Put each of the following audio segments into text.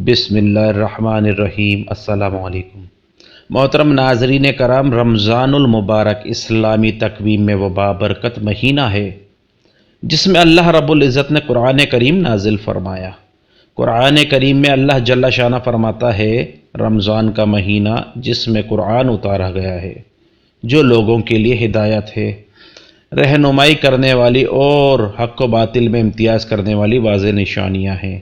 بسم اللہ الرحمن الرحیم۔ السلام علیکم محترم ناظرین کرام، رمضان المبارک اسلامی تقویم میں وہ بابرکت مہینہ ہے جس میں اللہ رب العزت نے قرآن کریم نازل فرمایا۔ قرآن کریم میں اللہ جل شانہ فرماتا ہے رمضان کا مہینہ جس میں قرآن اتارا گیا ہے، جو لوگوں کے لیے ہدایت ہے، رہنمائی کرنے والی اور حق و باطل میں امتیاز کرنے والی واضح نشانیاں ہیں۔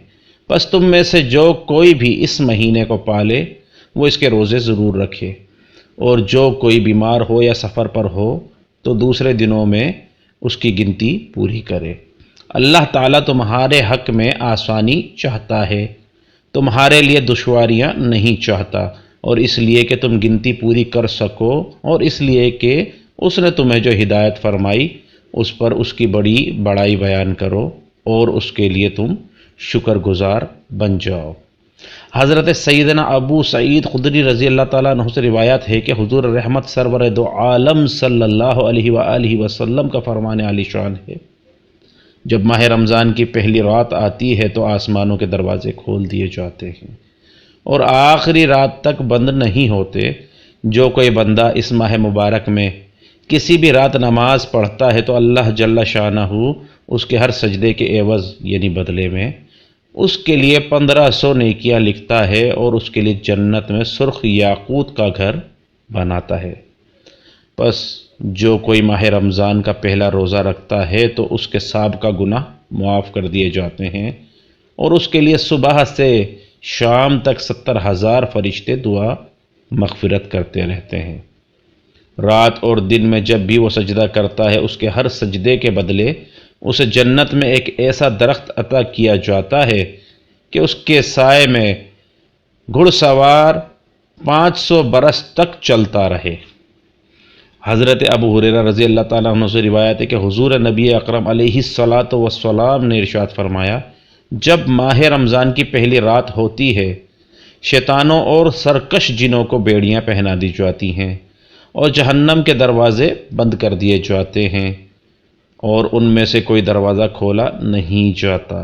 بس تم میں سے جو کوئی بھی اس مہینے کو پالے وہ اس کے روزے ضرور رکھے، اور جو کوئی بیمار ہو یا سفر پر ہو تو دوسرے دنوں میں اس کی گنتی پوری کرے۔ اللہ تعالیٰ تمہارے حق میں آسانی چاہتا ہے، تمہارے لیے دشواریاں نہیں چاہتا، اور اس لیے کہ تم گنتی پوری کر سکو، اور اس لیے کہ اس نے تمہیں جو ہدایت فرمائی اس پر اس کی بڑی بڑائی بیان کرو اور اس کے لیے تم شکر گزار بن جاؤ۔ حضرت سیدنا ابو سعید خدری رضی اللہ تعالیٰ عنہ سے روایت ہے کہ حضور رحمت سرور دو عالم صلی اللہ علیہ وآلہ وسلم کا فرمان عالی شان ہے، جب ماہ رمضان کی پہلی رات آتی ہے تو آسمانوں کے دروازے کھول دیے جاتے ہیں اور آخری رات تک بند نہیں ہوتے۔ جو کوئی بندہ اس ماہ مبارک میں کسی بھی رات نماز پڑھتا ہے تو اللہ جل شانہ اس کے ہر سجدے کے عوض یعنی بدلے میں اس کے لیے 1500 نیکیاں لکھتا ہے اور اس کے لیے جنت میں سرخ یاقوت کا گھر بناتا ہے۔ پس جو کوئی ماہ رمضان کا پہلا روزہ رکھتا ہے تو اس کے سابقہ گناہ معاف کر دیے جاتے ہیں، اور اس کے لیے صبح سے شام تک 70,000 فرشتے دعا مغفرت کرتے رہتے ہیں۔ رات اور دن میں جب بھی وہ سجدہ کرتا ہے اس کے ہر سجدے کے بدلے اسے جنت میں ایک ایسا درخت عطا کیا جاتا ہے کہ اس کے سائے میں گھڑ سوار 500 برس تک چلتا رہے۔ حضرت ابو ہریرہ رضی اللہ تعالیٰ عنہ سے روایت ہے کہ حضور نبی اکرم علیہ الصلاۃ والسلام نے ارشاد فرمایا، جب ماہ رمضان کی پہلی رات ہوتی ہے شیطانوں اور سرکش جنوں کو بیڑیاں پہنا دی جاتی ہیں اور جہنم کے دروازے بند کر دیے جاتے ہیں، اور ان میں سے کوئی دروازہ کھولا نہیں جاتا،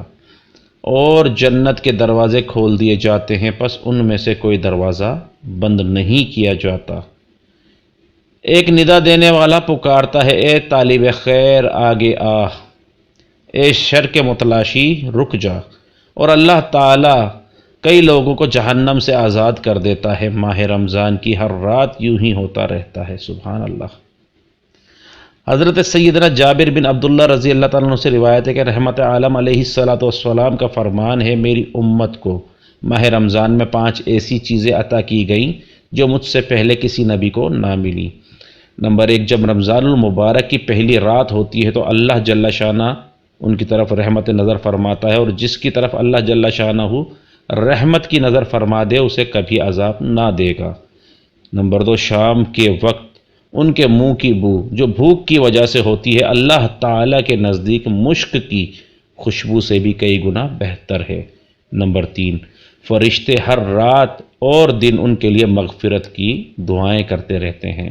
اور جنت کے دروازے کھول دیے جاتے ہیں، پس ان میں سے کوئی دروازہ بند نہیں کیا جاتا۔ ایک ندا دینے والا پکارتا ہے، اے طالب خیر آگے آ، اے شر کے متلاشی رک جا، اور اللہ تعالیٰ کئی لوگوں کو جہنم سے آزاد کر دیتا ہے۔ ماہ رمضان کی ہر رات یوں ہی ہوتا رہتا ہے۔ سبحان اللہ۔ حضرت سیدنا جابر بن عبداللہ رضی اللہ تعالیٰ عنہ سے روایت ہے کہ رحمت عالم علیہ الصلاۃ والسلام کا فرمان ہے، میری امت کو ماہ رمضان میں 5 ایسی چیزیں عطا کی گئیں جو مجھ سے پہلے کسی نبی کو نہ ملی۔ نمبر 1، جب رمضان المبارک کی پہلی رات ہوتی ہے تو اللہ جل شانہ ان کی طرف رحمت نظر فرماتا ہے، اور جس کی طرف اللہ جل شانہ رحمت کی نظر فرما دے اسے کبھی عذاب نہ دے گا۔ نمبر 2، شام کے وقت ان کے منہ کی بو جو بھوک کی وجہ سے ہوتی ہے اللہ تعالیٰ کے نزدیک مشک کی خوشبو سے بھی کئی گنا بہتر ہے۔ نمبر 3، فرشتے ہر رات اور دن ان کے لیے مغفرت کی دعائیں کرتے رہتے ہیں۔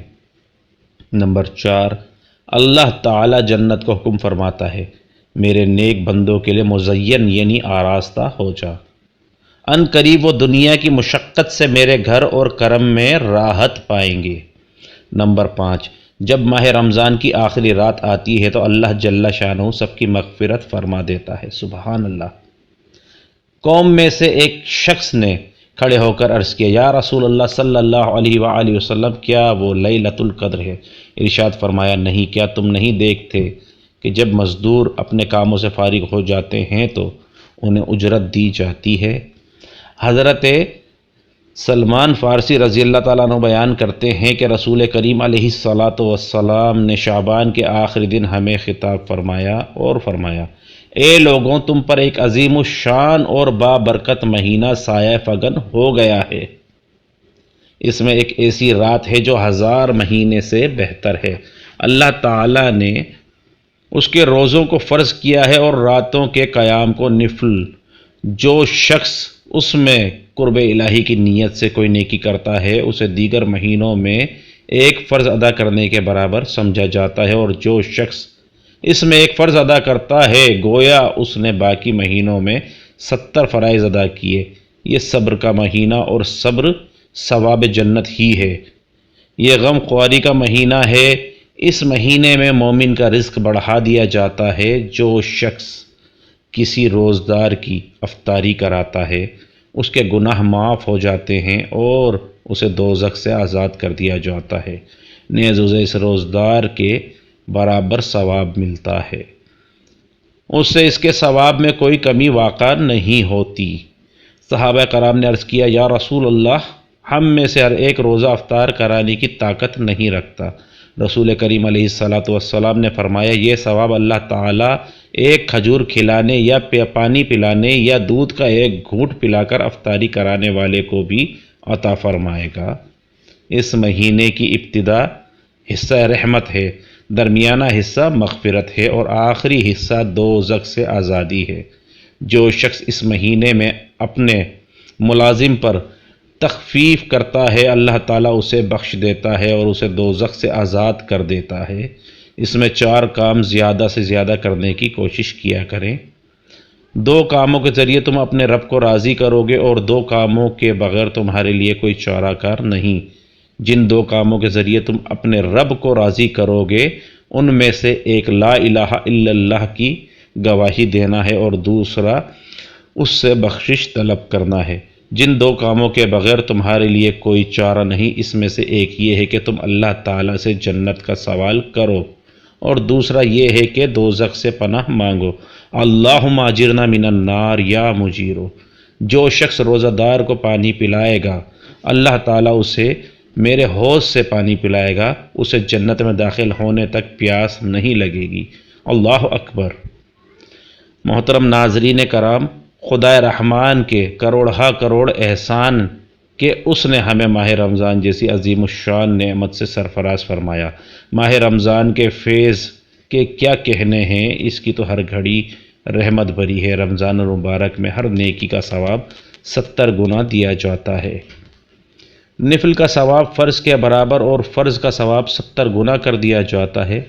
نمبر 4، اللہ تعالیٰ جنت کو حکم فرماتا ہے، میرے نیک بندوں کے لیے مزین یعنی آراستہ ہو جا، ان قریب وہ دنیا کی مشقت سے میرے گھر اور کرم میں راحت پائیں گے۔ نمبر 5، جب ماہ رمضان کی آخری رات آتی ہے تو اللہ جل شانہ سب کی مغفرت فرما دیتا ہے۔ سبحان اللہ۔ قوم میں سے ایک شخص نے کھڑے ہو کر عرض کیا، یا رسول اللہ صلی اللہ علیہ وآلہ وسلم، کیا وہ لیلۃ القدر ہے؟ ارشاد فرمایا، نہیں، کیا تم نہیں دیکھتے کہ جب مزدور اپنے کاموں سے فارغ ہو جاتے ہیں تو انہیں اجرت دی جاتی ہے؟ حضرت سلمان فارسی رضی اللہ تعالیٰ عنہ بیان کرتے ہیں کہ رسول کریم علیہ الصلاۃ والسلام نے شعبان کے آخری دن ہمیں خطاب فرمایا اور فرمایا، اے لوگوں، تم پر ایک عظیم الشان اور بابرکت مہینہ سایہ فگن ہو گیا ہے۔ اس میں ایک ایسی رات ہے جو 1000 مہینے سے بہتر ہے۔ اللہ تعالیٰ نے اس کے روزوں کو فرض کیا ہے اور راتوں کے قیام کو نفل۔ جو شخص اس میں قرب الہی کی نیت سے کوئی نیکی کرتا ہے اسے دیگر مہینوں میں ایک فرض ادا کرنے کے برابر سمجھا جاتا ہے، اور جو شخص اس میں ایک فرض ادا کرتا ہے گویا اس نے باقی مہینوں میں 70 فرائض ادا کیے۔ یہ صبر کا مہینہ اور صبر ثواب جنت ہی ہے۔ یہ غم خواری کا مہینہ ہے۔ اس مہینے میں مومن کا رزق بڑھا دیا جاتا ہے۔ جو شخص کسی روزدار کی افطاری کراتا ہے اس کے گناہ معاف ہو جاتے ہیں اور اسے دوزخ سے آزاد کر دیا جاتا ہے، نیز اسے اس روزدار کے برابر ثواب ملتا ہے، اس سے اس کے ثواب میں کوئی کمی واقع نہیں ہوتی۔ صحابہ کرام نے عرض کیا، یا رسول اللہ، ہم میں سے ہر ایک روزہ افطار کرانے کی طاقت نہیں رکھتا۔ رسول کریم علیہ السلام نے فرمایا، یہ ثواب اللہ تعالیٰ ایک کھجور کھلانے یا پانی پلانے یا دودھ کا ایک گھونٹ پلا کر افطاری کرانے والے کو بھی عطا فرمائے گا۔ اس مہینے کی ابتدا حصہ رحمت ہے، درمیانہ حصہ مغفرت ہے اور آخری حصہ دوزخ سے آزادی ہے۔ جو شخص اس مہینے میں اپنے ملازم پر تخفیف کرتا ہے اللہ تعالیٰ اسے بخش دیتا ہے اور اسے دوزخ سے آزاد کر دیتا ہے۔ اس میں 4 کام زیادہ سے زیادہ کرنے کی کوشش کیا کریں۔ 2 کاموں کے ذریعے تم اپنے رب کو راضی کرو گے اور 2 کاموں کے بغیر تمہارے لیے کوئی چارہ کار نہیں۔ جن 2 کاموں کے ذریعے تم اپنے رب کو راضی کرو گے ان میں سے ایک لا الہ الا اللہ کی گواہی دینا ہے اور دوسرا اس سے بخشش طلب کرنا ہے۔ جن 2 کاموں کے بغیر تمہارے لیے کوئی چارہ نہیں، اس میں سے ایک یہ ہے کہ تم اللہ تعالیٰ سے جنت کا سوال کرو اور دوسرا یہ ہے کہ دوزخ سے پناہ مانگو۔ اللہم اجرنا من النار یا مجیرو۔ جو شخص روزہ دار کو پانی پلائے گا اللہ تعالیٰ اسے میرے حوض سے پانی پلائے گا، اسے جنت میں داخل ہونے تک پیاس نہیں لگے گی۔ اللہ اکبر۔ محترم ناظرین کرام، خدا رحمان کے کروڑہ کروڑ احسان کہ اس نے ہمیں ماہ رمضان جیسی عظیم الشان نعمت سے سرفراز فرمایا۔ ماہ رمضان کے فیض کے کیا کہنے ہیں، اس کی تو ہر گھڑی رحمت بھری ہے۔ رمضان المبارک میں ہر نیکی کا ثواب 70 گنا دیا جاتا ہے۔ نفل کا ثواب فرض کے برابر اور فرض کا ثواب 70 گنا کر دیا جاتا ہے۔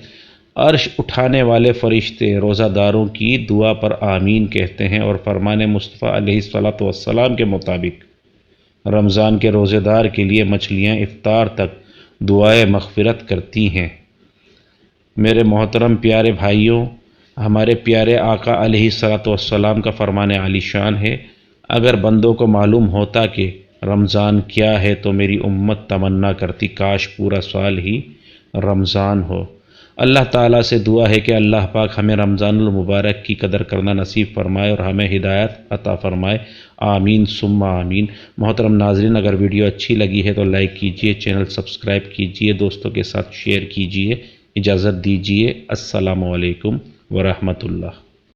عرش اٹھانے والے فرشتے روزہ داروں کی دعا پر آمین کہتے ہیں اور فرمان مصطفیٰ علیہ السلام کے مطابق رمضان کے روزے دار کے لیے مچھلیاں افطار تک دعائے مغفرت کرتی ہیں۔ میرے محترم پیارے بھائیوں، ہمارے پیارے آقا علیہ السلام کا فرمان عالی شان ہے، اگر بندوں کو معلوم ہوتا کہ رمضان کیا ہے تو میری امت تمنا کرتی کاش پورا سال ہی رمضان ہو۔ اللہ تعالیٰ سے دعا ہے کہ اللہ پاک ہمیں رمضان المبارک کی قدر کرنا نصیب فرمائے اور ہمیں ہدایت عطا فرمائے، آمین ثم آمین۔ محترم ناظرین، اگر ویڈیو اچھی لگی ہے تو لائک کیجئے، چینل سبسکرائب کیجئے، دوستوں کے ساتھ شیئر کیجئے۔ اجازت دیجئے، السلام علیکم ورحمۃ اللہ۔